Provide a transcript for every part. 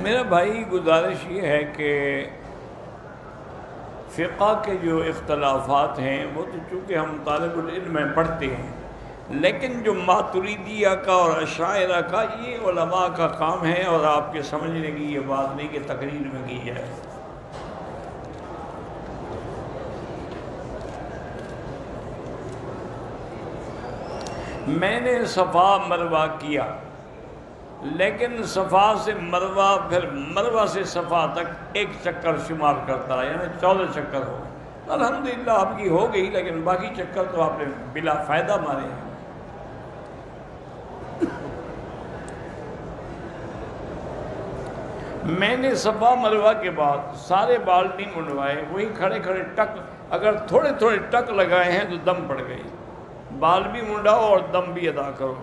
میرا بھائی گزارش یہ ہے کہ فقہ کے جو اختلافات ہیں وہ تو چونکہ ہم طالب العلم میں پڑھتے ہیں، لیکن جو ماتریدیہ کا اور اشاعرہ کا یہ علماء کا کام ہے، اور آپ کے سمجھنے کی یہ بات نہیں کہ تقریر میں کی جائے۔ میں نے صفا مروہ کیا، لیکن صفا سے مروہ پھر مروہ سے صفا تک ایک چکر شمار کرتا ہے، یعنی 14 چکر ہو گئے۔ الحمدللہ آپ کی ہو گئی، لیکن باقی چکر تو آپ نے بلا فائدہ مارے ہیں۔ میں نے صفا مروہ کے بعد سارے بال نہیں منڈوائے، وہی کھڑے کھڑے ٹک، اگر تھوڑے تھوڑے ٹک لگائے ہیں تو دم پڑ گئی۔ بال بھی منڈاؤ اور دم بھی ادا کرو۔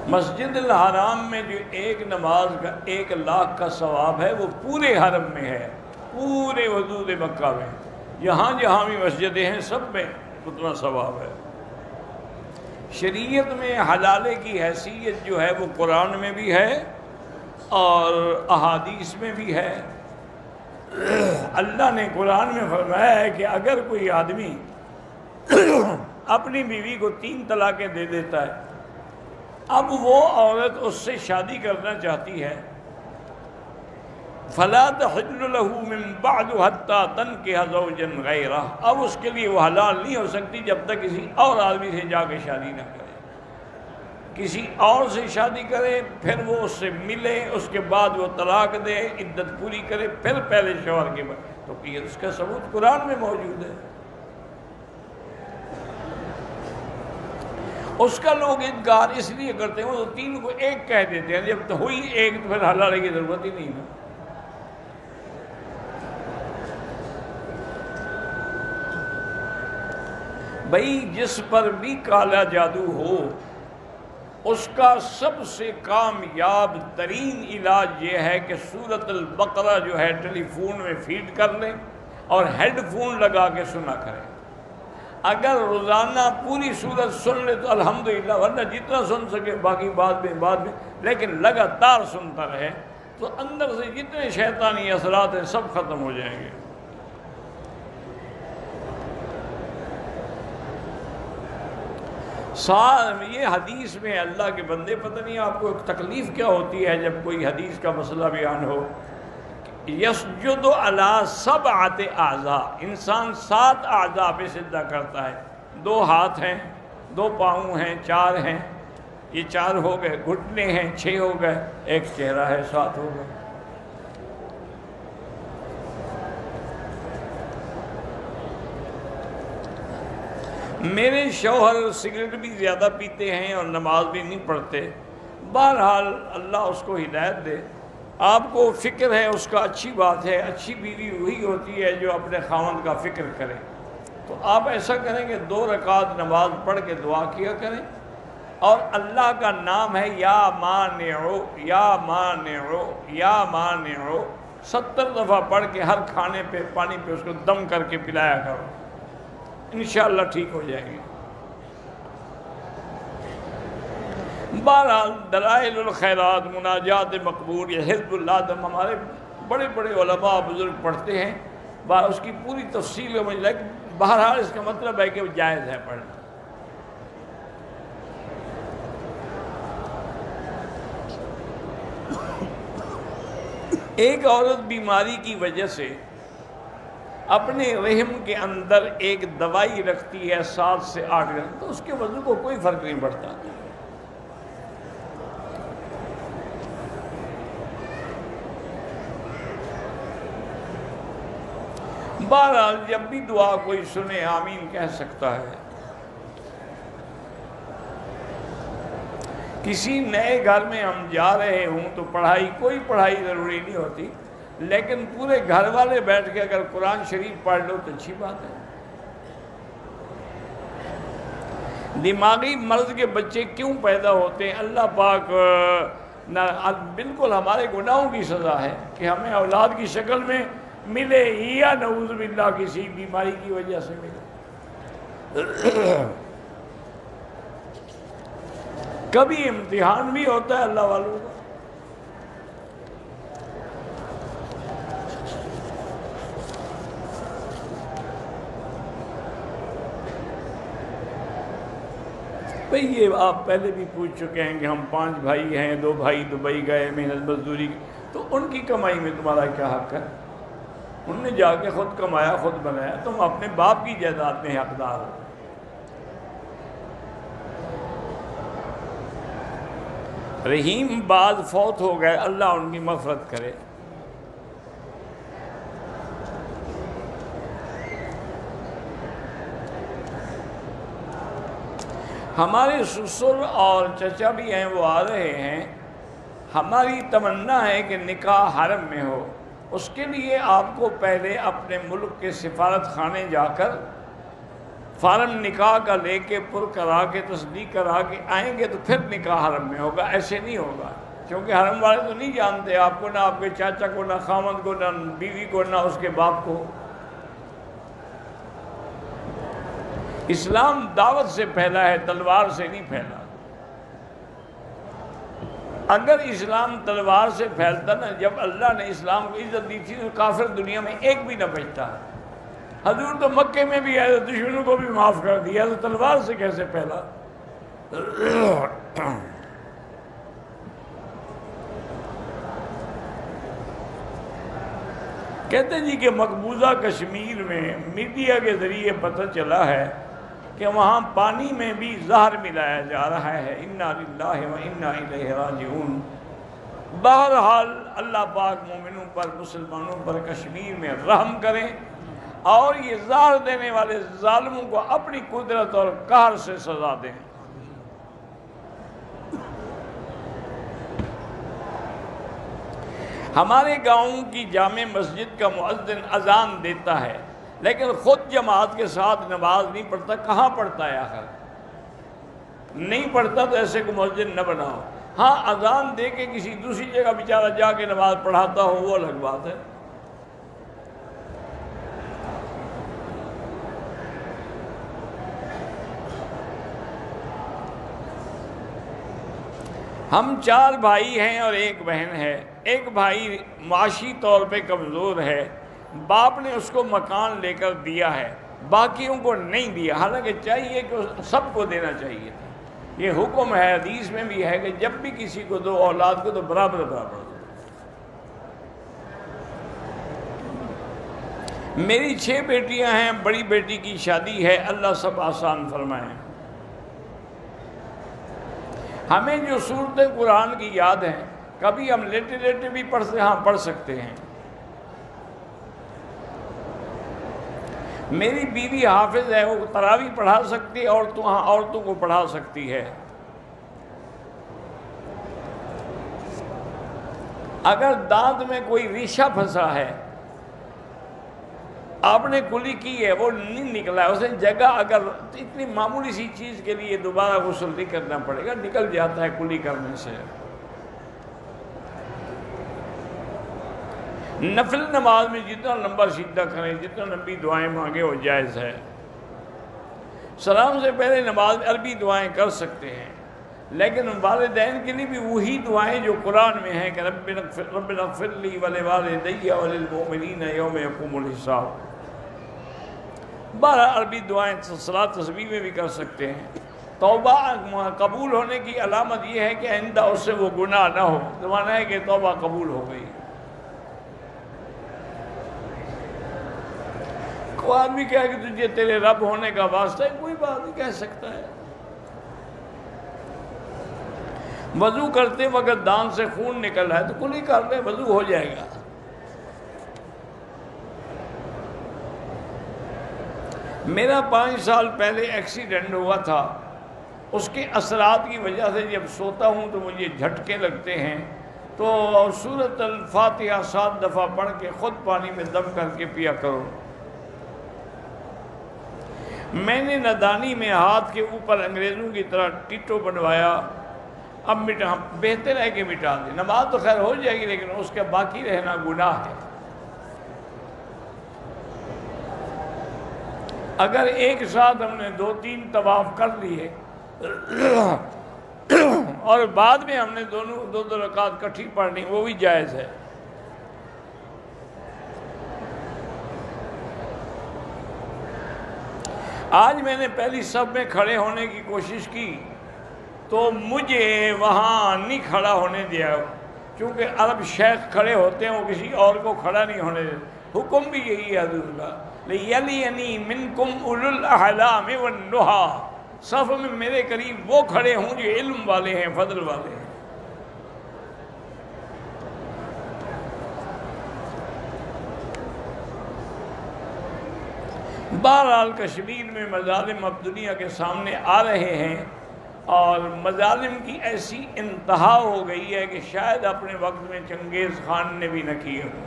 مسجد الحرام میں جو ایک نماز کا 1,00,000 کا ثواب ہے وہ پورے حرم میں ہے، پورے حدود مکہ میں، جہاں جہاں بھی مسجدیں ہیں سب میں اتنا ثواب ہے۔ شریعت میں حلالے کی حیثیت جو ہے وہ قرآن میں بھی ہے اور احادیث میں بھی ہے۔ اللہ نے قرآن میں فرمایا ہے کہ اگر کوئی آدمی اپنی بیوی کو 3 طلاقیں دے دیتا ہے، اب وہ عورت اس سے شادی کرنا چاہتی ہے، فَلَا تَحِلُّ لَهُ مِن بَعْدُ حَتَّى تَنكِحَ زَوْجًا غَيْرَهُ، اب اس کے لیے وہ حلال نہیں ہو سکتی جب تک کسی اور آدمی سے جا کے شادی نہ کرے، کسی اور سے شادی کرے، پھر وہ اس سے ملے، اس کے بعد وہ طلاق دے، عدت پوری کرے، پھر پہلے شوہر کے بعد، تو یہ اس کا ثبوت قرآن میں موجود ہے۔ اس کا لوگ انکار اس لیے کرتے ہیں، وہ 3 کو 1 کہہ دیتے ہیں، جب تو ہوئی 1 تو پھر حلالے کی ضرورت ہی نہیں ہے۔ بھائی جس پر بھی کالا جادو ہو، اس کا سب سے کامیاب ترین علاج یہ ہے کہ سورۃ البقرہ جو ہے ٹیلی فون میں فیڈ کر لیں اور ہیڈ فون لگا کے سنا کریں۔ اگر روزانہ پوری سورت سن لے تو الحمدللہ، ورنہ جتنا سن سکے باقی بعد میں، لیکن لگاتار سنتا رہے تو اندر سے جتنے شیطانی اثرات ہیں سب ختم ہو جائیں گے۔ یہ حدیث میں اللہ کے بندے، پتہ نہیں آپ کو تکلیف کیا ہوتی ہے جب کوئی حدیث کا مسئلہ بیان ہو، یسجد علی 7 اعضاء، انسان 7 اعضاء پہ سجدہ کرتا ہے، 2 ہاتھ ہیں، 2 پاؤں ہیں، 4 ہیں، یہ 4 ہو گئے، گھٹنے ہیں 6 ہو گئے، ایک چہرہ ہے 7 ہو گئے۔ میرے شوہر سگریٹ بھی زیادہ پیتے ہیں اور نماز بھی نہیں پڑھتے، بہرحال اللہ اس کو ہدایت دے۔ آپ کو فکر ہے اس کا، اچھی بات ہے، اچھی بیوی وہی ہوتی ہے جو اپنے خاوند کا فکر کرے، تو آپ ایسا کریں کہ 2 رکعت نماز پڑھ کے دعا کیا کریں، اور اللہ کا نام ہے یا مانعو یا مانعو یا مانعو 70 دفعہ پڑھ کے ہر کھانے پہ پانی پہ اس کو دم کر کے پلایا کرو، انشاءاللہ ٹھیک ہو جائے گی۔ بہرحال دلائل الخیرات، مناجات مقبول، یہ حزب اللہ ہمارے بڑے بڑے علماء بزرگ پڑھتے ہیں، اس کی پوری تفصیل میں مجھے، بہرحال اس کا مطلب ہے کہ وہ جائز ہے پڑھنا۔ ایک عورت بیماری کی وجہ سے اپنے رحم کے اندر ایک دوائی رکھتی ہے 7 سے 8 گھنٹے، تو اس کے وضو کو کوئی فرق نہیں پڑتا۔ بہرحال جب بھی دعا کوئی سنے آمین کہہ سکتا ہے۔ کسی نئے گھر میں ہم جا رہے ہوں تو کوئی پڑھائی ضروری نہیں ہوتی، لیکن پورے گھر والے بیٹھ کے اگر قرآن شریف پڑھ لو تو اچھی بات ہے۔ دماغی مرض کے بچے کیوں پیدا ہوتے ہیں؟ اللہ پاک بالکل ہمارے گناہوں کی سزا ہے کہ ہمیں اولاد کی شکل میں ملے یا نعوذ باللہ کسی بیماری کی وجہ سے ملے۔ کبھی امتحان بھی ہوتا ہے اللہ والوں کا، بھئی یہ آپ پہلے بھی پوچھ چکے ہیں کہ ہم 5 بھائی ہیں، 2 بھائی دبئی گئے محنت مزدوری، تو ان کی کمائی میں تمہارا کیا حق ہے؟ انہوں نے جا کے خود کمایا، خود بنایا، تم اپنے باپ کی جائیداد میں حقدار ہو۔ رحیم بعد فوت ہو گئے، اللہ ان کی مغفرت کرے۔ ہمارے سسر اور چچا بھی ہیں، وہ آ رہے ہیں۔ ہماری تمنا ہے کہ نکاح حرم میں ہو، اس کے لیے آپ کو پہلے اپنے ملک کے سفارت خانے جا کر فارم نکاح کا لے کے پر کرا کے تصدیق کرا کے آئیں گے تو پھر نکاح حرم میں ہوگا، ایسے نہیں ہوگا، کیونکہ حرم والے تو نہیں جانتے آپ کو، نہ آپ کے چاچا کو، نہ خامد کو، نہ بیوی کو، نہ اس کے باپ کو۔ اسلام دعوت سے پھیلا ہے، تلوار سے نہیں پھیلا۔ اگر اسلام تلوار سے پھیلتا نا، جب اللہ نے اسلام کو عزت دی تھی تو کافر دنیا میں ایک بھی نہ بچتا۔ حضور تو مکے میں بھی آئے، دشمنوں کو بھی معاف کر دیا، تو تلوار سے کیسے پھیلا؟ کہتے جی کہ مقبوضہ کشمیر میں میڈیا کے ذریعے پتہ چلا ہے کہ وہاں پانی میں بھی زہر ملایا جا رہا ہے۔ انا للہ و انا الیہ راجعون۔ بہرحال اللہ پاک مومنوں پر، مسلمانوں پر کشمیر میں رحم کریں، اور یہ زہر دینے والے ظالموں کو اپنی قدرت اور قہر سے سزا دیں۔ ہمارے گاؤں کی جامع مسجد کا مؤذن اذان دیتا ہے، لیکن خود جماعت کے ساتھ نماز نہیں پڑھتا۔ کہاں پڑھتا ہے آخر؟ نہیں پڑھتا تو ایسے کو مؤذن نہ بناؤ۔ ہاں اذان دے کے کسی دوسری جگہ بیچارہ جا کے نماز پڑھاتا ہو، وہ الگ بات ہے۔ ہم 4 بھائی ہیں اور 1 بہن ہے۔ ایک بھائی معاشی طور پہ کمزور ہے، باپ نے اس کو مکان لے کر دیا ہے، باقیوں کو نہیں دیا، حالانکہ چاہیے کہ سب کو دینا چاہیے۔ یہ حکم ہے، حدیث میں بھی ہے کہ جب بھی کسی کو دو اولاد کو تو برابر برابر دو۔ میری 6 بیٹیاں ہیں، بڑی بیٹی کی شادی ہے، اللہ سب آسان فرمائیں۔ ہمیں جو سورتیں قرآن کی یاد ہیں، کبھی ہم لیٹے لیٹے بھی پڑھ سکتے ہیں۔ میری بیوی حافظ ہے، وہ تراویح پڑھا سکتی ہے، عورتوں کو پڑھا سکتی ہے۔ اگر دانت میں کوئی ریشہ پھنسا ہے، آپ نے کلی کی ہے، وہ نہیں نکلا ہے، اسے جگہ اگر اتنی معمولی سی چیز کے لیے دوبارہ غسل نہیں کرنا پڑے گا، نکل جاتا ہے کلی کرنے سے۔ نفل نماز میں جتنا لمبا سیدھا کریں، جتنا لمبی دعائیں مانگے وہ جائز ہے۔ سلام سے پہلے نماز میں عربی دعائیں کر سکتے ہیں، لیکن والدین کے لیے بھی وہی دعائیں جو قرآن میں ہیں کہ ربنا اغفر لی ولوالدی وللمؤمنین یوم یقوم الحساب۔ 12 عربی دعائیں صلاۃ تسبیح میں بھی کر سکتے ہیں۔ توبہ قبول ہونے کی علامت یہ ہے کہ آئندہ اس سے وہ گناہ نہ ہو، زمانہ ہے کہ توبہ قبول ہو گئی۔ کوئی آدمی کہے کہ تجھے تیرے رب ہونے کا واسطہ ہے، کوئی بات نہیں کہہ سکتا ہے۔ وضو کرتے وقت دانت سے خون نکل رہا ہے تو کلی کر لے، وضو ہو جائے گا۔ میرا 5 سال پہلے ایکسیڈنٹ ہوا تھا، اس کے اثرات کی وجہ سے جب سوتا ہوں تو مجھے جھٹکے لگتے ہیں، تو سورۃ الفاتحہ 7 دفعہ پڑھ کے خود پانی میں دم کر کے پیا کرو۔ میں نے نادانی میں ہاتھ کے اوپر انگریزوں کی طرح ٹیٹو بنوایا، اب بہتر ہے کہ مٹا دیں۔ نماز تو خیر ہو جائے گی، لیکن اس کے باقی رہنا گناہ ہے۔ اگر ایک ساتھ ہم نے 2-3 طواف کر لیے اور بعد میں ہم نے دو رکعت کٹھی پڑھنی، وہ بھی جائز ہے۔ آج میں نے پہلی صف میں کھڑے ہونے کی کوشش کی، تو مجھے وہاں نہیں کھڑا ہونے دیا، چونکہ عرب شیخ کھڑے ہوتے ہیں، وہ کسی اور کو کھڑا نہیں ہونے دیتے۔ حکم بھی یہی ہے حضور کا، لِيَلِيَنِي مِنْكُمْ أُولُو الْأَحْلَامِ وَالنُّهَىٰ، صف میں میرے قریب وہ کھڑے ہوں جو علم والے ہیں، فضل والے ہیں۔ بہرحال کشمیر میں مظالم اب دنیا کے سامنے آ رہے ہیں، اور مظالم کی ایسی انتہا ہو گئی ہے کہ شاید اپنے وقت میں چنگیز خان نے بھی نہ کیے ہوں۔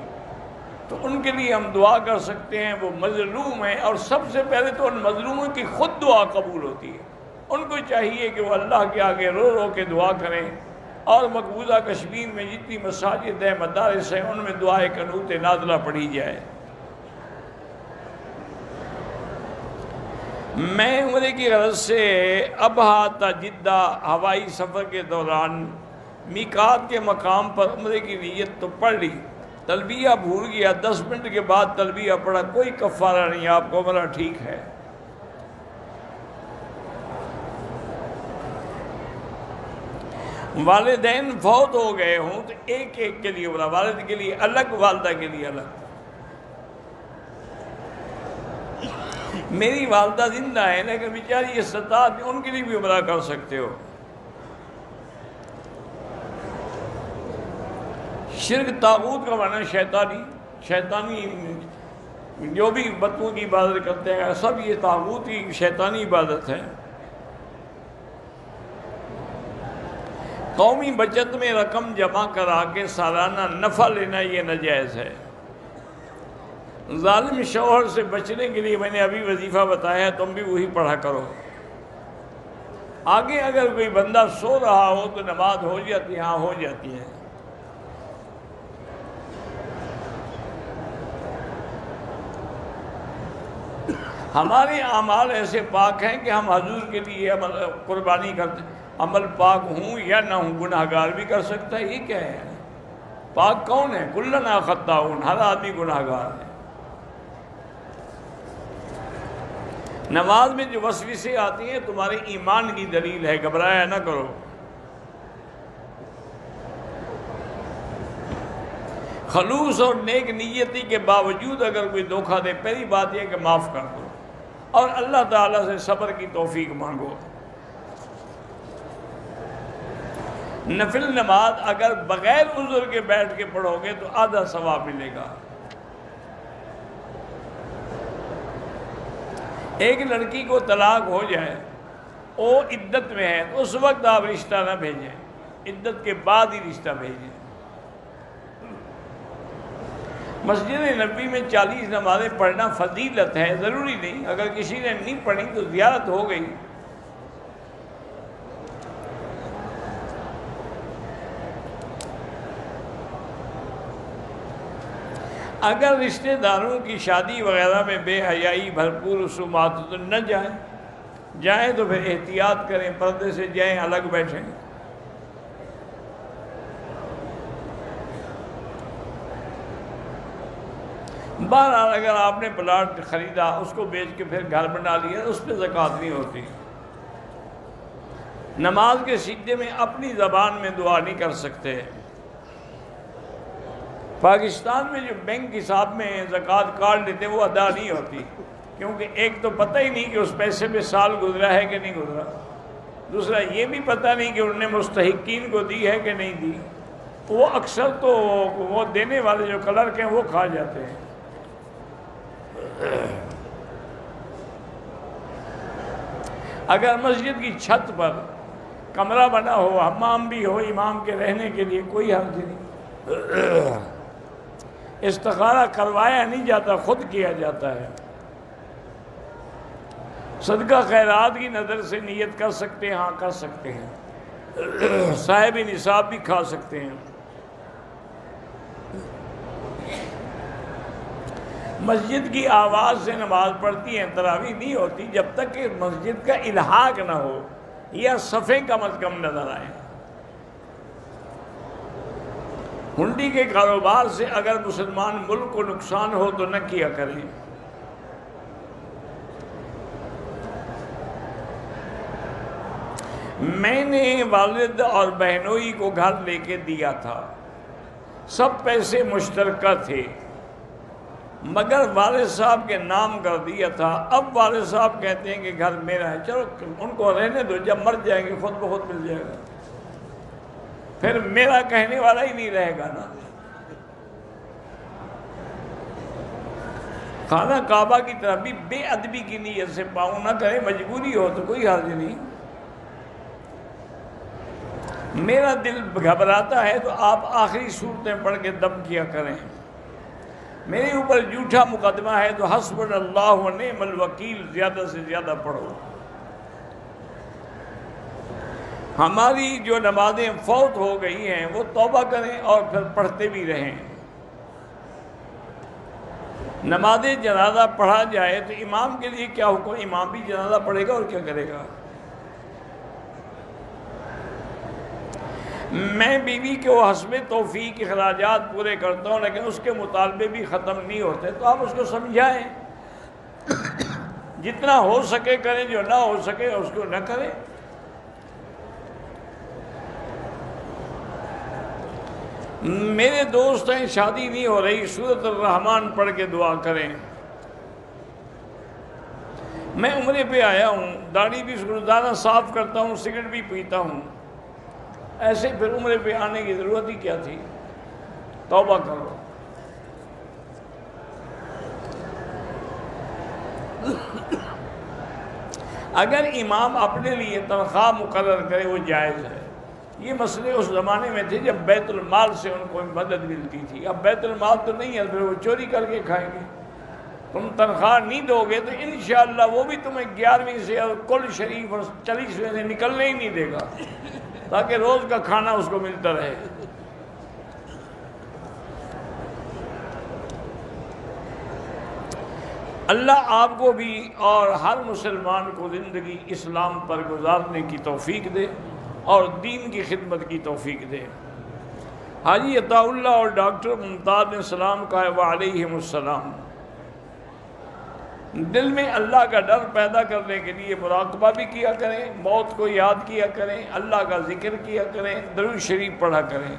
تو ان کے لیے ہم دعا کر سکتے ہیں، وہ مظلوم ہیں، اور سب سے پہلے تو ان مظلوموں کی خود دعا قبول ہوتی ہے۔ ان کو چاہیے کہ وہ اللہ کے آگے رو رو کے دعا کریں، اور مقبوضہ کشمیر میں جتنی مساجد ہیں، مدارس ہیں، ان میں دعائے قنوت نازلہ پڑھی جائے۔ میں عمرے کی غرض سے ابہا تا جدہ ہوائی سفر کے دوران میقات کے مقام پر عمرے کی نیت تو پڑھ لی، تلبیہ بھول گیا، 10 منٹ کے بعد تلبیہ پڑھا، کوئی کفارہ نہیں، آپ کو عمرہ ٹھیک ہے۔ والدین فوت ہو گئے ہوں تو ایک ایک کے لیے عمرہ، والد کے لیے الگ، والدہ کے لیے الگ۔ میری والدہ زندہ ہے لیکن بیچاری استطاعت، ان کے لیے بھی عمرہ کر سکتے ہو۔ شرک طاغوت کا معنی شیطانی جو بھی بتوں کی عبادت کرتے ہیں سب یہ طاغوتی شیطانی عبادت ہے۔ قومی بچت میں رقم جمع کرا کے سالانہ نفع لینا یہ ناجائز ہے۔ ظالم شوہر سے بچنے کے لیے میں نے ابھی وظیفہ بتایا، تم بھی وہی پڑھا کرو۔ آگے اگر کوئی بندہ سو رہا ہو تو نماز ہو جاتی ہے، ہاں ہو جاتی ہے۔ ہمارے اعمال ایسے پاک ہیں کہ ہم حضور کے لیے قربانی کرتے ہیں۔ عمل پاک ہوں یا نہ ہوں، گناہ گار بھی کر سکتا ہے، یہ کیا ہے؟ پاک کون ہے؟ کلنا خطاؤن، ہر آدمی گناہ گار ہے۔ نماز میں جو وسوسے آتی ہیں تمہارے ایمان کی دلیل ہے، گھبرایا نہ کرو۔ خلوص اور نیک نیتی کے باوجود اگر کوئی دھوکہ دے، پہلی بات یہ کہ معاف کر دو، اور اللہ تعالیٰ سے صبر کی توفیق مانگو۔ نفل نماز اگر بغیر عذر کے بیٹھ کے پڑھو گے تو آدھا ثواب ملے گا۔ ایک لڑکی کو طلاق ہو جائے، وہ عدت میں ہے، تو اس وقت آپ رشتہ نہ بھیجیں، عدت کے بعد ہی رشتہ بھیجیں۔ مسجد نبوی میں 40 نمازیں پڑھنا فضیلت ہے، ضروری نہیں، اگر کسی نے نہیں پڑھی تو زیارت ہو گئی۔ اگر رشتہ داروں کی شادی وغیرہ میں بے حیائی بھرپور رسومات تو نہ جائیں تو پھر احتیاط کریں، پردے سے جائیں، الگ بیٹھیں۔ بہرحال اگر آپ نے پلاٹ خریدا، اس کو بیچ کے پھر گھر بنا لیا، اس پہ زکوٰۃ نہیں ہوتی۔ نماز کے سجدے میں اپنی زبان میں دعا نہیں کر سکتے۔ پاکستان میں جو بینک حساب میں زکوٰۃ کاٹ لیتے وہ ادا نہیں ہوتی، کیونکہ ایک تو پتہ ہی نہیں کہ اس پیسے پہ سال گزرا ہے کہ نہیں گزرا، دوسرا یہ بھی پتہ نہیں کہ انہوں نے مستحقین کو دی ہے کہ نہیں دی۔ وہ اکثر تو وہ دینے والے جو کلرک ہیں وہ کھا جاتے ہیں۔ اگر مسجد کی چھت پر کمرہ بنا ہو، حمام بھی ہو امام کے رہنے کے لیے، کوئی حرج نہیں، استخارہ کروایا نہیں جاتا، خود کیا جاتا ہے۔ صدقہ خیرات کی نظر سے نیت کر سکتے ہیں، ہاں کر سکتے ہیں، صاحب نصاب بھی کھا سکتے ہیں۔ مسجد کی آواز سے نماز پڑھتی ہیں، تراویح نہیں ہوتی جب تک کہ مسجد کا الحاق نہ ہو یا صفیں کم از کم نظر آئیں۔ ہنڈی کے کاروبار سے اگر مسلمان ملک کو نقصان ہو تو نہ کیا کریں۔ میں نے والد اور بہنوئی کو گھر لے کے دیا تھا، سب پیسے مشترکہ تھے، مگر والد صاحب کے نام کر دیا تھا۔ اب والد صاحب کہتے ہیں کہ گھر میرا ہے، چلو ان کو رہنے دو، جب مر جائیں گے خود بخود مل جائے گا، پھر میرا کہنے والا ہی نہیں رہے گا نا۔ خانہ کعبہ کی طرف بھی بے ادبی کی نیت سے پاؤں نہ کریں، مجبوری ہو تو کوئی حرج نہیں۔ میرا دل گھبراتا ہے تو آپ آخری صورتیں پڑھ کے دم کیا کریں۔ میرے اوپر جھوٹا مقدمہ ہے تو حسبنا اللہ و نعم الوکیل زیادہ سے زیادہ پڑھو۔ ہماری جو نمازیں فوت ہو گئی ہیں وہ توبہ کریں اور پھر پڑھتے بھی رہیں۔ نماز جنازہ پڑھا جائے تو امام کے لیے کیا حکم؟ امام بھی جنازہ پڑھے گا اور کیا کرے گا؟ میں بیوی کو حسب توفیق اخراجات پورے کرتا ہوں، لیکن اس کے مطالبے بھی ختم نہیں ہوتے، تو آپ اس کو سمجھائیں، جتنا ہو سکے کریں، جو نہ ہو سکے اس کو نہ کریں۔ میرے دوست ہیں شادی نہیں ہو رہی، سورۃ الرحمن پڑھ کے دعا کریں۔ میں عمرے پہ آیا ہوں، داڑھی بھی روزانہ صاف کرتا ہوں، سگریٹ بھی پیتا ہوں، ایسے پھر عمرے پہ آنے کی ضرورت ہی کیا تھی؟ توبہ کرو۔ اگر امام اپنے لیے تنخواہ مقرر کرے وہ جائز ہے۔ یہ مسئلے اس زمانے میں تھے جب بیت المال سے ان کو مدد ملتی تھی، اب بیت المال تو نہیں ہے، پھر وہ چوری کر کے کھائیں گے۔ تم تنخواہ نہیں دو گے تو انشاءاللہ وہ بھی تمہیں 11ویں سے اور کل شریف اور 40ویں سے نکلنے ہی نہیں دے گا، تاکہ روز کا کھانا اس کو ملتا رہے۔ اللہ آپ کو بھی اور ہر مسلمان کو زندگی اسلام پر گزارنے کی توفیق دے اور دین کی خدمت کی توفیق دے۔ حاجی عطا اللہ اور ڈاکٹر ممتاز نے سلام کہا ہے وعلیہم السلام۔ دل میں اللہ کا ڈر پیدا کرنے کے لیے مراقبہ بھی کیا کریں، موت کو یاد کیا کریں، اللہ کا ذکر کیا کریں، درود شریف پڑھا کریں۔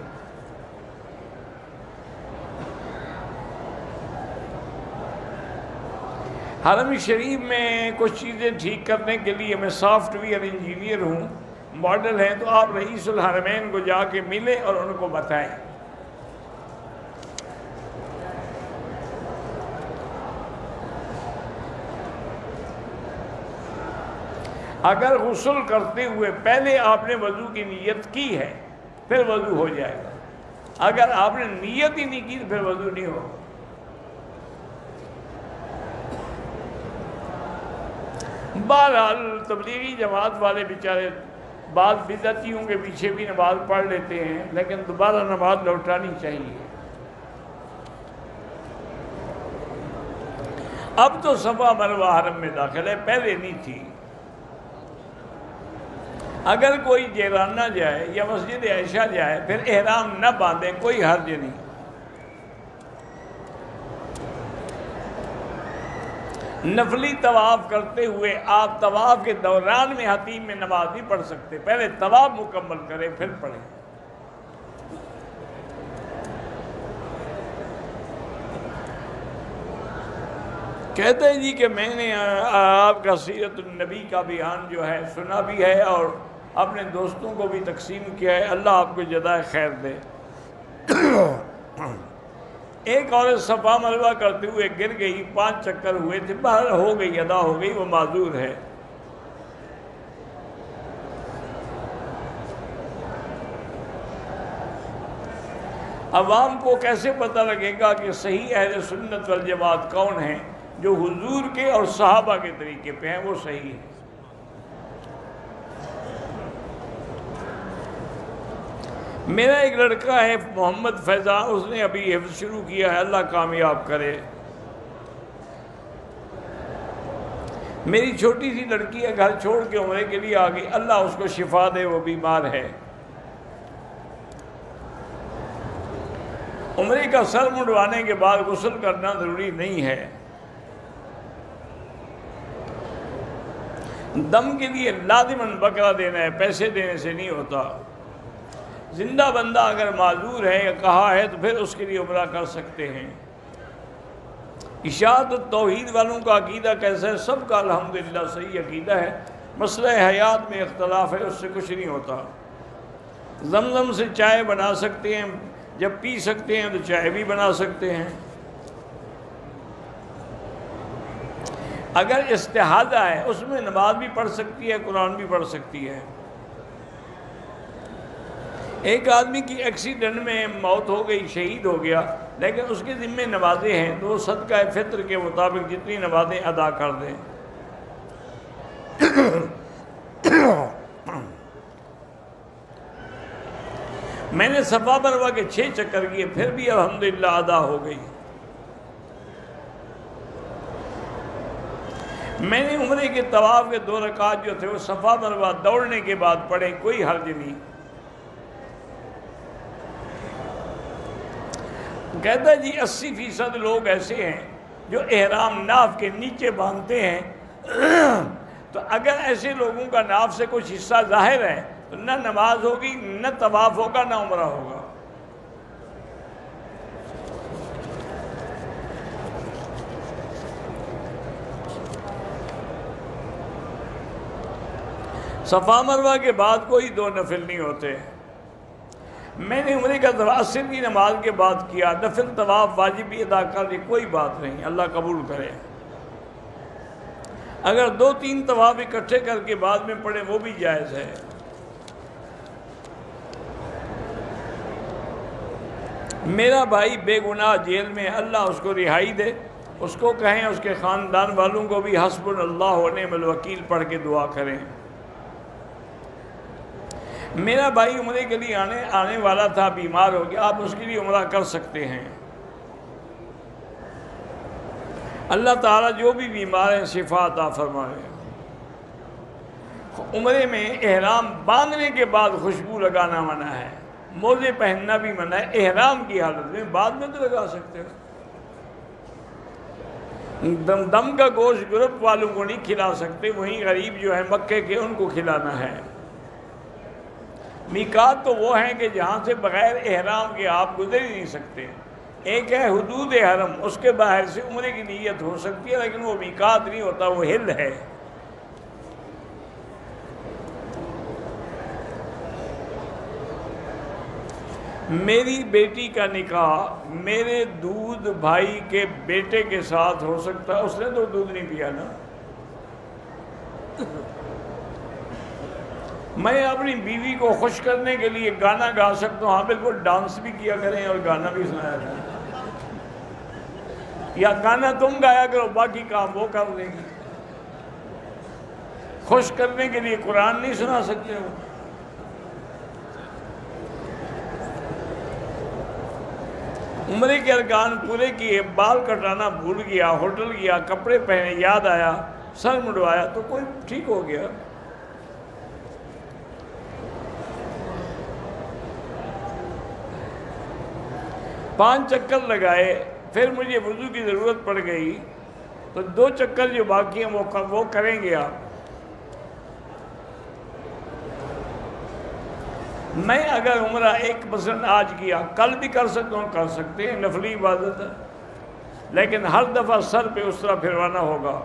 حرم شریف میں کچھ چیزیں ٹھیک کرنے کے لیے میں سافٹ ویئر انجینئر ہوں، ماڈل ہیں، تو آپ رئیس الحرمین کو جا کے ملیں اور ان کو بتائیں۔ اگر غسل کرتے ہوئے پہلے آپ نے وضو کی نیت کی ہے پھر وضو ہو جائے گا، اگر آپ نے نیت ہی نہیں کی تو پھر وضو نہیں ہوگا۔ بہرحال تبلیغی جماعت والے بیچارے بعض بدعتیوں کے پیچھے بھی نماز پڑھ لیتے ہیں، لیکن دوبارہ نماز لوٹانی چاہیے۔ اب تو صفا مروہ حرم میں داخل ہے، پہلے نہیں تھی۔ اگر کوئی جیرانہ جائے یا مسجد عائشہ جائے پھر احرام نہ باندھے، کوئی حرج نہیں۔ نفلی طواف کرتے ہوئے آپ طواف کے دوران میں حتیم میں نماز نہیں پڑھ سکتے، پہلے طواف مکمل کریں پھر پڑھیں۔ کہتے ہیں جی کہ میں نے آپ کا سیرت النبی کا بیان جو ہے سنا بھی ہے اور اپنے دوستوں کو بھی تقسیم کیا ہے، اللہ آپ کو جزائے خیر دے۔ ایک عورت صفا مروہ کرتے ہوئے گر گئی، 5 چکر ہوئے تھے، باہر ہو گئی، ادا ہو گئی، وہ معذور ہے۔ عوام کو کیسے پتہ لگے گا کہ صحیح اہل سنت والجماعت کون ہیں؟ جو حضور کے اور صحابہ کے طریقے پہ ہیں وہ صحیح ہے۔ میرا ایک لڑکا ہے محمد فیضان، اس نے ابھی حفظ شروع کیا ہے، اللہ کامیاب کرے۔ میری چھوٹی سی لڑکی ہے، گھر چھوڑ کے عمرے کے لیے آ گئی، اللہ اس کو شفا دے، وہ بیمار ہے۔ عمرے کا سر منڈوانے کے بعد غسل کرنا ضروری نہیں ہے۔ دم کے لیے لازماً بکرا دینا ہے، پیسے دینے سے نہیں ہوتا۔ زندہ بندہ اگر معذور ہے یا کہا ہے تو پھر اس کے لیے عمرہ کر سکتے ہیں۔ اشاعت التوحید والوں کا عقیدہ کیسا ہے؟ سب کا الحمدللہ صحیح عقیدہ ہے، مسئلہ حیات میں اختلاف ہے، اس سے کچھ نہیں ہوتا۔ زمزم سے چائے بنا سکتے ہیں، جب پی سکتے ہیں تو چائے بھی بنا سکتے ہیں۔ اگر استحاضہ ہے اس میں نماز بھی پڑھ سکتی ہے، قرآن بھی پڑھ سکتی ہے۔ ایک آدمی کی ایکسیڈنٹ میں موت ہو گئی، شہید ہو گیا، لیکن اس کے ذمے نمازیں ہیں تو وہ صدقہ فطر کے مطابق جتنی نمازیں ادا کر دیں۔ میں نے صفا مروہ کے 6 چکر کیے، پھر بھی الحمدللہ ادا ہو گئی۔ میں نے عمرے کے طواف کے 2 رکعت جو تھے وہ صفا مروہ دوڑنے کے بعد پڑھے، کوئی حرج نہیں۔ کہتا ہے جی 80% لوگ ایسے ہیں جو احرام ناف کے نیچے باندھتے ہیں، تو اگر ایسے لوگوں کا ناف سے کچھ حصہ ظاہر ہے تو نہ نماز ہوگی، نہ طواف ہوگا، نہ عمرہ ہوگا۔ صفا مروہ کے بعد کوئی 2 نفل نہیں ہوتے۔ میں نے عمرے کا طواف عصر کی نماز کے بعد کیا، نفل طواف واجب بھی ادا کر دی، کوئی بات نہیں، اللہ قبول کرے۔ اگر 2-3 طواف اکٹھے کر کے بعد میں پڑھیں وہ بھی جائز ہے۔ میرا بھائی بے گناہ جیل میں، اللہ اس کو رہائی دے، اس کو کہیں اس کے خاندان والوں کو بھی حسبنا اللہ و نعم الوکیل پڑھ کے دعا کریں۔ میرا بھائی عمرے کے لیے آنے والا تھا، بیمار ہو گیا، آپ اس کے لیے عمرہ کر سکتے ہیں۔ اللہ تعالیٰ جو بھی بیمار ہیں شفا عطا فرمائے۔ عمرے میں احرام باندھنے کے بعد خوشبو لگانا منع ہے، موزے پہننا بھی منع ہے، احرام کی حالت میں، بعد میں تو لگا سکتے ہو۔ دم کا گوشت گروپ والوں کو نہیں کھلا سکتے، وہیں غریب جو ہے مکے کے ان کو کھلانا ہے۔ میقات تو وہ ہیں کہ جہاں سے بغیر احرام کے آپ گزر ہی نہیں سکتے۔ ایک ہے حدود حرم، اس کے باہر سے عمرے کی نیت ہو سکتی ہے، لیکن وہ میقات نہیں ہوتا، وہ ہل ہے۔ میری بیٹی کا نکاح میرے دودھ بھائی کے بیٹے کے ساتھ ہو سکتا ہے، اس نے تو دودھ نہیں پیا نا۔ میں اپنی بیوی کو خوش کرنے کے لیے گانا گا سکتا ہوں، ہاں بالکل ڈانس بھی کیا کریں اور گانا بھی سنایا کریں، یا گانا تم گایا کرو، باقی کام وہ کر دیں گی۔ خوش کرنے کے لیے قرآن نہیں سنا سکتے ہو۔ عمرے کے ارکان پورے کیے، بال کٹانا بھول گیا، ہوٹل گیا، کپڑے پہنے، یاد آیا، سر مڈوایا تو کوئی ٹھیک ہو گیا۔ پانچ چکر لگائے، پھر مجھے وضو کی ضرورت پڑ گئی تو 2 چکر جو باقی ہیں وہ کریں گے آپ۔ میں اگر عمرہ مثلا آج کیا، کل بھی کر سکتا ہوں، کر سکتے ہیں، نفلی عبادت ہے، لیکن ہر دفعہ سر پہ اس طرح پھروانا ہوگا۔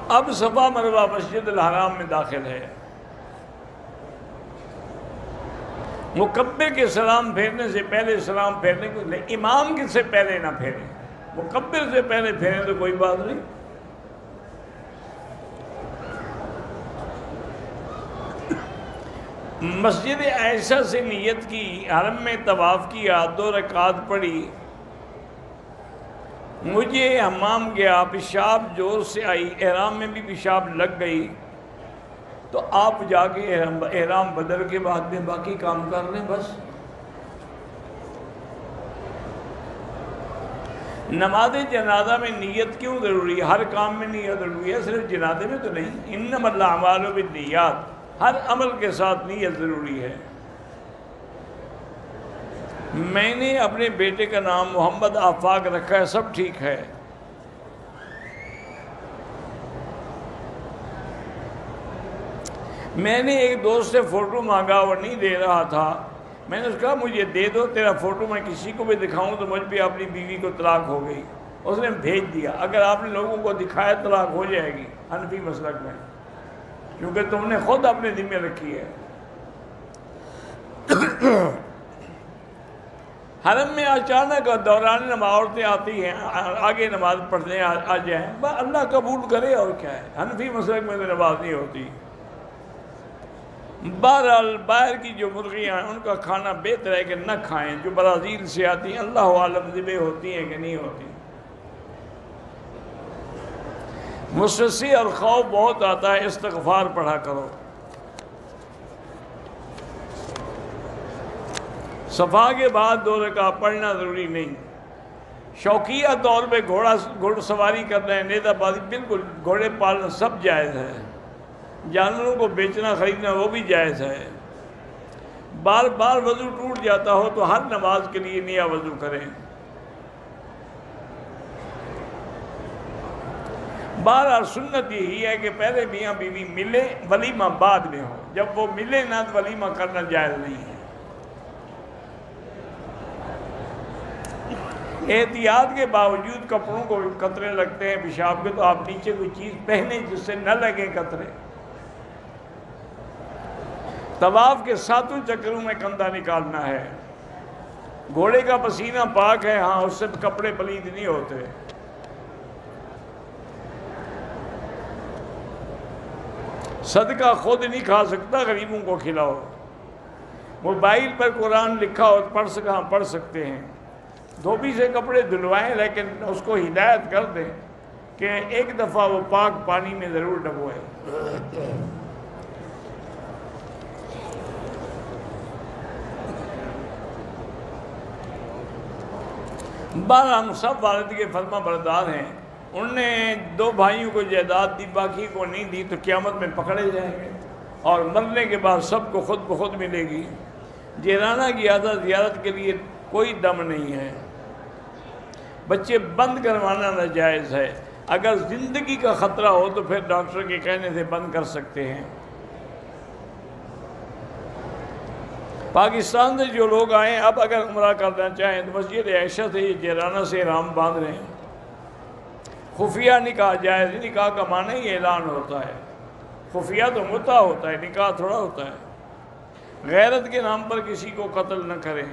اب صفا مروہ مسجد الحرام میں داخل ہے، مکبر کے سلام پھیرنے سے پہلے سلام پھیرنے کو، امام کے سے پہلے نہ پھیریں، مکبر سے پہلے پھیریں تو کوئی بات نہیں۔ مسجد عائشہ سے نیت کی، حرم میں طواف کیا، 2 رکعات پڑھی، مجھے حمام گیا، پیشاب زور سے آئی، احرام میں بھی پیشاب لگ گئی، تو آپ جا کے احرام بدل کے بعد میں باقی کام کر لیں بس۔ نماز جنازہ میں نیت کیوں ضروری ہے؟ ہر کام میں نیت ضروری ہے، صرف جنازے میں تو نہیں۔ انما الاعمال بالنیات، ہر عمل کے ساتھ نیت ضروری ہے۔ میں نے اپنے بیٹے کا نام محمد آفاق رکھا ہے، سب ٹھیک ہے۔ میں نے ایک دوست سے فوٹو مانگا، وہ نہیں دے رہا تھا۔ میں نے اس کہا مجھے دے دو تیرا فوٹو، میں کسی کو بھی دکھاؤں تو مجھ بھی اپنی بیوی کو طلاق ہو گئی۔ اس نے بھیج دیا۔ اگر آپ نے لوگوں کو دکھایا طلاق ہو جائے گی حنفی مسلک میں، کیونکہ تم نے خود اپنے ذمہ رکھی ہے۔ حرم میں اچانک دوران نماز عورتیں آتی ہیں، آگے نماز پڑھنے آ جائیں، اللہ قبول کرے، اور کیا ہے۔ حنفی مسلک میں تو نماز نہیں ہوتی۔ بہرحال باہر کی جو مرغیاں ہیں ان کا کھانا بہتر ہے کہ نہ کھائیں، جو برازیل سے آتی ہیں، اللہ عالم ذبح ہوتی ہیں کہ نہیں ہوتی۔ وسوسے اور خوف بہت آتا ہے، استغفار پڑھا کرو۔ صفا کے بعد 2 رکعت پڑھنا ضروری نہیں۔ شوقیہ طور پہ گھوڑ سواری کرنا ہے، نیزہ بازی، بالکل گھوڑے پالنا سب جائز ہے۔ جانوروں کو بیچنا خریدنا وہ بھی جائز ہے۔ بار بار وضو ٹوٹ جاتا ہو تو ہر نماز کے لیے نیا وضو کریں۔ بہرحال سنت یہی ہے کہ پہلے میاں بیوی ملے، ولیمہ بعد میں ہو۔ جب وہ ملے نہ تو ولیمہ کرنا جائز نہیں ہے۔ احتیاط کے باوجود کپڑوں کو قطرے لگتے ہیں پیشاب کے، تو آپ نیچے کوئی چیز پہنیں جس سے نہ لگے قطرے۔ طواف کے 7 چکروں میں کندھا نکالنا ہے۔ گھوڑے کا پسینہ پاک ہے، ہاں اس سے کپڑے پلید نہیں ہوتے۔ صدقہ خود نہیں کھا سکتا، غریبوں کو کھلاؤ۔ موبائل پر قرآن لکھا ہو پڑھ سکتے ہیں۔ دھوبی سے کپڑے دھلوائیں، لیکن اس کو ہدایت کر دیں کہ ایک دفعہ وہ پاک پانی میں ضرور ڈبوئے۔ ہم سب والد کے فرما بردار ہیں۔ انہوں نے 2 بھائیوں کو جائیداد دی، باقی کو نہیں دی، تو قیامت میں پکڑے جائیں گے، اور مرنے کے بعد سب کو خود بخود ملے گی۔ جیرانہ کی عادت زیارت کے لیے کوئی دم نہیں ہے۔ بچے بند کروانا ناجائز ہے۔ اگر زندگی کا خطرہ ہو تو پھر ڈاکٹر کے کہنے سے بند کر سکتے ہیں۔ پاکستان سے جو لوگ آئے اب اگر عمرہ کرنا چاہیں تو مسجد عائشہ سے یہ جیرانہ سے احرام باندھ رہے ہیں۔ خفیہ نکاح جائز، نکاح کا معنی ہی اعلان ہوتا ہے۔ خفیہ تو متع ہوتا ہے، نکاح تھوڑا ہوتا ہے۔ غیرت کے نام پر کسی کو قتل نہ کریں۔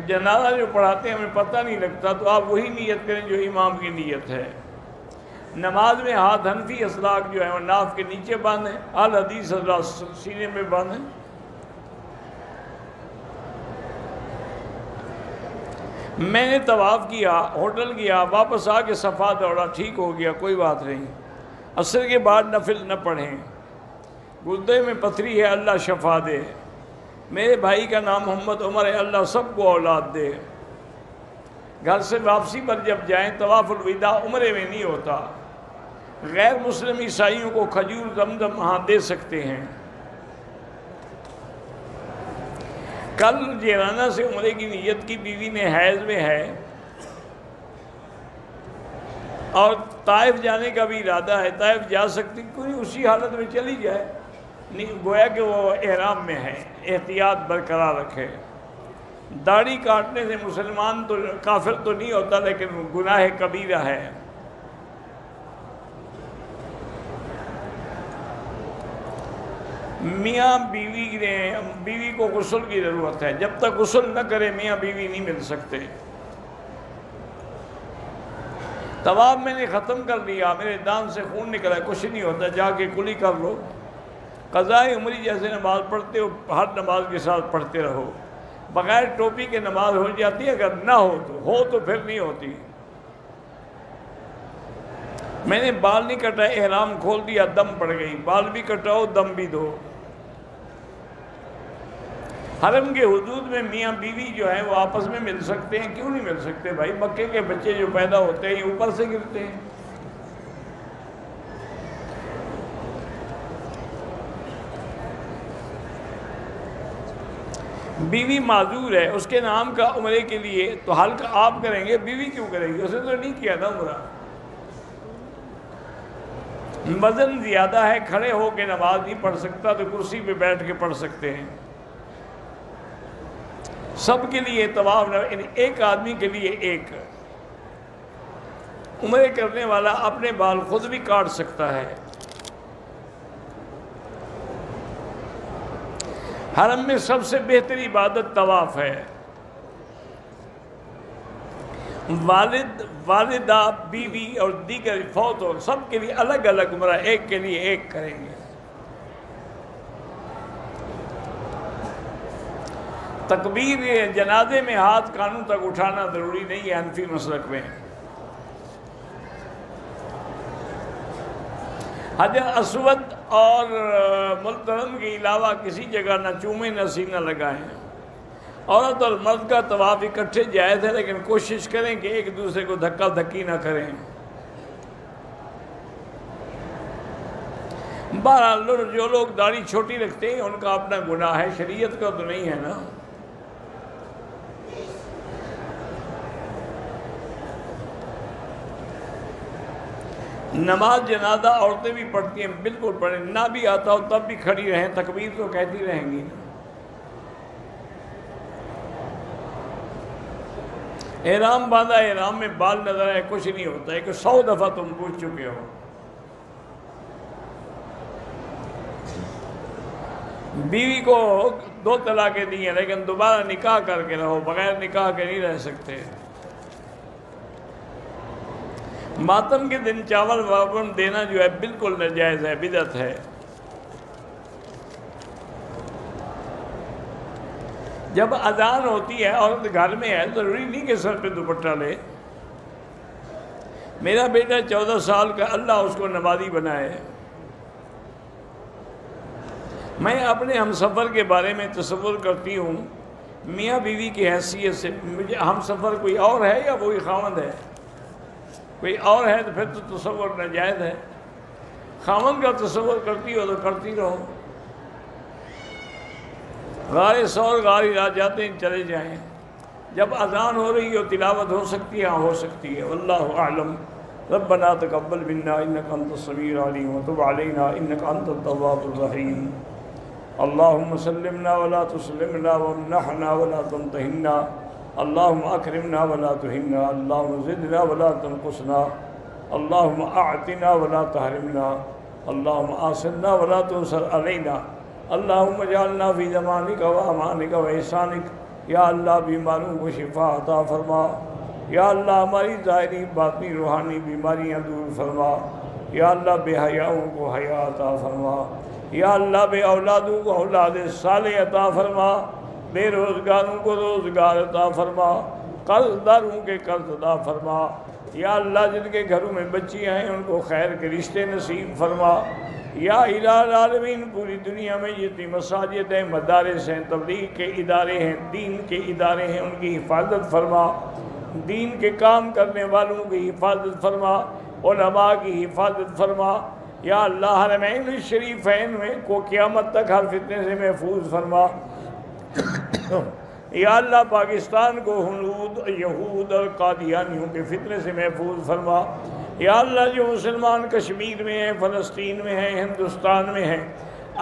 جنازہ جو پڑھاتے ہیں ہمیں پتہ نہیں لگتا، تو آپ وہی نیت کریں جو امام کی نیت ہے۔ نماز میں ہاتھ حنفی اسلاک جو ہے وہ ناف کے نیچے باندھیں، اہل حدیث حضرات سینے میں باندھیں۔ میں نے طواف کیا، ہوٹل گیا، واپس آ کے صفا دوڑا، ٹھیک ہو گیا، کوئی بات نہیں۔ عصر کے بعد نفل نہ پڑھیں۔ گردے میں پتھری ہے، اللہ شفا دے۔ میرے بھائی کا نام محمد عمر ہے، اللہ سب کو اولاد دے۔ گھر سے واپسی پر جب جائیں طواف الوداع عمرے میں نہیں ہوتا۔ غیر مسلم عیسائیوں کو کھجور زمزم وہاں دے سکتے ہیں۔ کل جیرانہ سے عمرے کی نیت کی، بیوی نے حیض میں ہے اور طائف جانے کا بھی ارادہ ہے، طائف جا سکتی، کوئی اسی حالت میں چلی جائے، گویا کہ وہ احرام میں ہے، احتیاط برقرار رکھے۔ داڑھی کاٹنے سے مسلمان تو کافر تو نہیں ہوتا، لیکن گناہ کبیرہ ہے۔ میاں بیوی کو غسل کی ضرورت ہے، جب تک غسل نہ کرے میاں بیوی نہیں مل سکتے۔ طواف میں نے ختم کر لیا، میرے دان سے خون نکلا، کچھ نہیں ہوتا، جا کے کلی کر لو۔ قضاء عمری جیسے نماز پڑھتے ہو ہر نماز کے ساتھ پڑھتے رہو۔ بغیر ٹوپی کے نماز ہو جاتی ہے، اگر نہ ہو تو پھر نہیں ہوتی۔ میں نے بال نہیں کٹائے، احرام کھول دیا، دم پڑ گئی۔ بال بھی کٹاؤ، دم بھی دو۔ حرم کے حدود میں میاں بیوی جو ہیں وہ آپس میں مل سکتے ہیں، کیوں نہیں مل سکتے بھائی؟ مکے کے بچے جو پیدا ہوتے ہیں یہ اوپر سے گرتے ہیں۔ بیوی معذور ہے، اس کے نام کا عمرے کے لیے تو حلق آپ کریں گے، بیوی کیوں کرے گی؟ اس نے تو نہیں کیا نا عمرہ۔ وزن زیادہ ہے، کھڑے ہو کے نماز نہیں پڑھ سکتا تو کرسی پہ بیٹھ کے پڑھ سکتے ہیں۔ سب کے لیے طواف یعنی ایک آدمی کے لیے ایک۔ عمرے کرنے والا اپنے بال خود بھی کاٹ سکتا ہے۔ حرم میں سب سے بہتر عبادت طواف ہے۔ والد، والدہ، بیوی اور دیگر فوت ہو سب کے لیے الگ الگ عمرہ، ایک کے لیے ایک کریں گے۔ تکبیر جنازے میں ہاتھ کانوں تک اٹھانا ضروری نہیں ہے حنفی مسلک میں۔ حجر اسود اور ملتزم کے علاوہ کسی جگہ نہ چومیں نہ سینہ لگائیں۔ عورت اور مرد کا طواف اکٹھے جائز ہے، لیکن کوشش کریں کہ ایک دوسرے کو دھکا دھکی نہ کریں۔ بہرحال جو لوگ داڑھی چھوٹی رکھتے ہیں ان کا اپنا گناہ ہے، شریعت کا تو نہیں ہے نا۔ نماز جنازہ عورتیں بھی پڑھتی ہیں، بالکل پڑھیں، نہ بھی آتا ہو تب بھی کھڑی رہیں، تکبیر تو کہتی رہیں گی۔ احرام باندھا، احرام میں بال نظر آئے کچھ نہیں ہوتا ہے کہ 100 دفعہ تم پوچھ چکے ہو۔ بیوی کو 2 طلاقیں دی ہیں، لیکن دوبارہ نکاح کر کے رہو، بغیر نکاح کے نہیں رہ سکتے۔ ماتم کے دن چاول واپن دینا جو ہے بالکل ناجائز ہے، بدعت ہے۔ جب اذان ہوتی ہے عورت گھر میں ہے، ضروری نہیں کہ سر پہ دوپٹہ لے۔ میرا بیٹا 14 سال کا، اللہ اس کو نمازی بنائے۔ میں اپنے ہمسفر کے بارے میں تصور کرتی ہوں، میاں بیوی کی حیثیت سے، مجھے ہمسفر کوئی اور ہے یا وہی خاوند ہے؟ کوئی اور ہے تو پھر تو تصور ناجائز ہے۔ خاوند کا تصور کرتی ہو تو کرتی رہو۔ غار سور غار آ جاتے ہیں، چلے جائیں۔ جب اذان ہو رہی ہو تلاوت ہو سکتی ہے، ہاں ہو سکتی ہے، واللہ اعلم۔ ربنا تقبل منا انک انت السمیع العلیم وتب علینا انک انت التواب الرحیم۔ اللہم سلمنا ولا تسلمنا وامنحنا ولا تمتحنا، اللہم اکرمنا ولا تہنا، اللہم زدنا ولا تنقصنا، اللہم اعطنا ولا تحرمنا، اللہم آسنا ولا تنصر علینا، اللہم اجعلنا فی زمانک و امانک و احسانک۔ یا اللہ بیماروں کو شفا عطا فرما، یا اللہ ہماری ظاہری باطنی روحانی بیماریاں دور فرما، یا اللہ بے حیاؤں کو حیا عطا فرما، یا اللہ بے اولادوں کو اولاد صالح عطا فرما، بے روزگاروں کو روزگار عطا فرما، قرض داروں کے قرض عطا فرما، یا اللہ جن کے گھروں میں بچیاں ہیں ان کو خیر کے رشتے نصیب فرما، یا الہ العالمین پوری دنیا میں جتنی مساجد ہیں، مدارس ہیں، تبلیغ کے ادارے ہیں، دین کے ادارے ہیں، ان کی حفاظت فرما، دین کے کام کرنے والوں کی حفاظت فرما، علماء کی حفاظت فرما، یا اللہ حرمین الشریفین میں کو قیامت تک ہر فتنے سے محفوظ فرما، یا اللہ پاکستان کو ہنود، یہود اور قادیانیوں کے فتنے سے محفوظ فرما، یا اللہ جو مسلمان کشمیر میں ہیں، فلسطین میں ہیں، ہندوستان میں ہیں،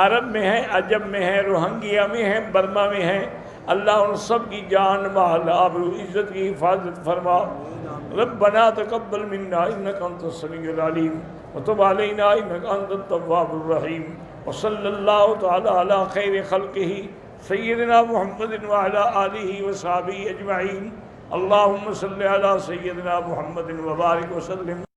عرب میں ہیں، عجب میں ہیں، روہنگیا میں ہیں، برما میں ہیں، اللہ ان سب کی جان مال آبرو عزت کی حفاظت فرما۔ ربنا تقبل منا انک انت السمیع العلیم وتب علینا انک انت التواب الرحیم، وصلی اللہ تعالی علی خیر خلقہ سیدنا محمد وعلی آلہ وصحبہ اجمعین۔ اللہم صلی علی سیدنا محمد وبارک وسلم۔